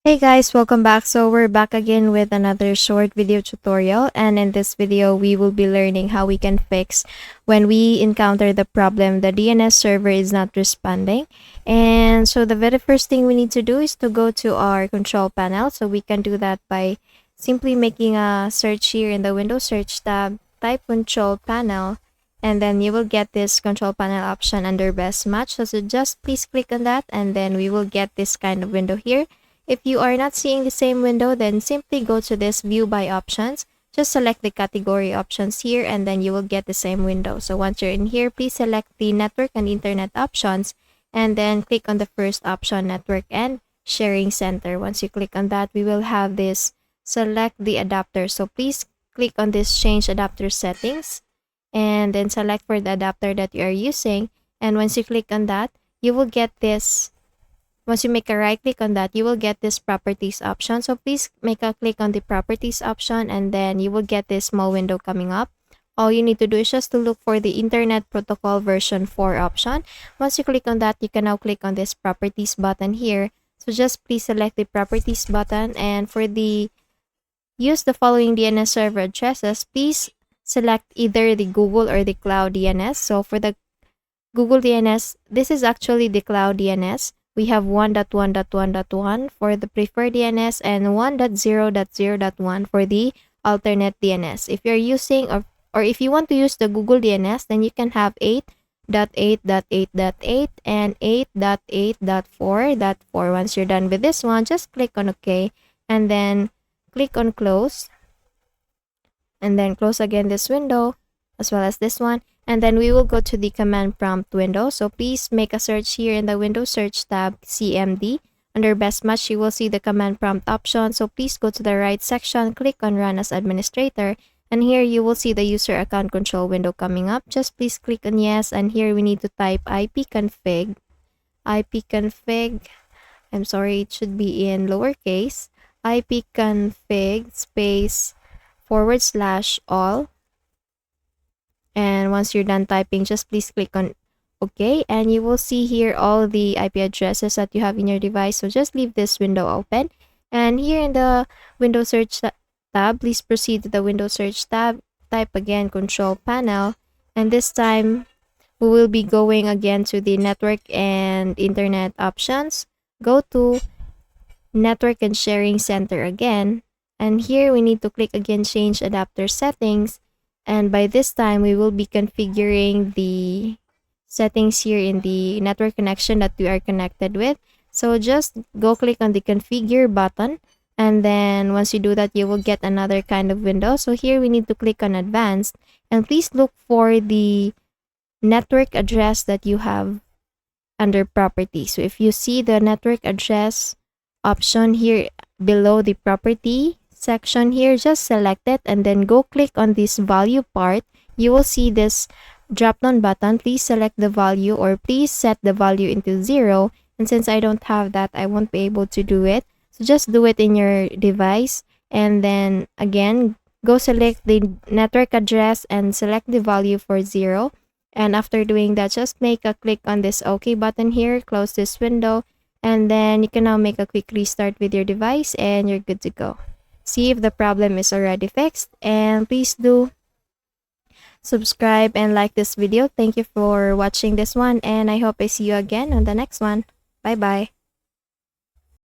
Hey guys, welcome back. So we're back again with another short video tutorial, and in this video we will be learning how we can fix when we encounter the problem the DNS server is not responding. And so the very first thing we need to do is to go to our control panel. So we can do that by simply making a search here in the Windows search tab, type control panel, and then you will get this control panel option under best match. So just please click on that, and then we will get this kind of window here. If you are not seeing the same window, then simply go to this view by options. Just select the category options here, and then you will get the same window. So once you're in here, please select the network and internet options, and then click on the first option, network and sharing center. Once you click on that, we will have this select the adapter. So please click on this change adapter settings, and then select for the adapter that you are using. And once you click on that, you will get this. Once you make a right click on that, you will get this properties option. So please make a click on the properties option, and then you will get this small window coming up. All you need to do is just to look for the Internet Protocol version 4 option. Once you click on that, you can now click on this properties button here. So just please select the properties button, and for the use the following DNS server addresses, please select either the Google or the Cloud DNS. So for the Google DNS, this is actually the Cloud DNS. We have 1.1.1.1 for the preferred DNS and 1.0.0.1 for the alternate DNS. If you're using or if you want to use the Google DNS, then you can have 8.8.8.8 and 8.8.4.4. Once you're done with this one, just click on OK, and then click on close, and then close again this window as well as this one. And then we will go to the command prompt window. So please make a search here in the Windows search tab, CMD. Under best match, you will see the command prompt option. So please go to the right section, click on run as administrator. And here you will see the user account control window coming up. Just please click on yes. And here we need to type ipconfig. I'm sorry, it should be in lowercase. ipconfig space /all. And once you're done typing, just please click on OK, and you will see here all the IP addresses that you have in your device. So just leave this window open, and here in the Windows search tab, please proceed to the Windows search tab, type again control panel, and this time we will be going again to the network and internet options. Go to network and sharing center again, and here we need to click again change adapter settings. And by this time, we will be configuring the settings here in the network connection that we are connected with. So just go click on the configure button. And then once you do that, you will get another kind of window. So here we need to click on advanced. And please look for the network address that you have under property. So if you see the network address option here below the property section here, just select it and then go click on this value part. You will see this drop down button. Please select the value, or please set the value into 0. And since I don't have that, I won't be able to do it. So just do it in your device, and then again go select the network address and select the value for 0. And after doing that, just make a click on this OK button here, close this window, and then you can now make a quick restart with your device and you're good to go. See if the problem is already fixed, and please do subscribe and like this video. Thank you for watching this one, and I hope I see you again on the next one. Bye bye.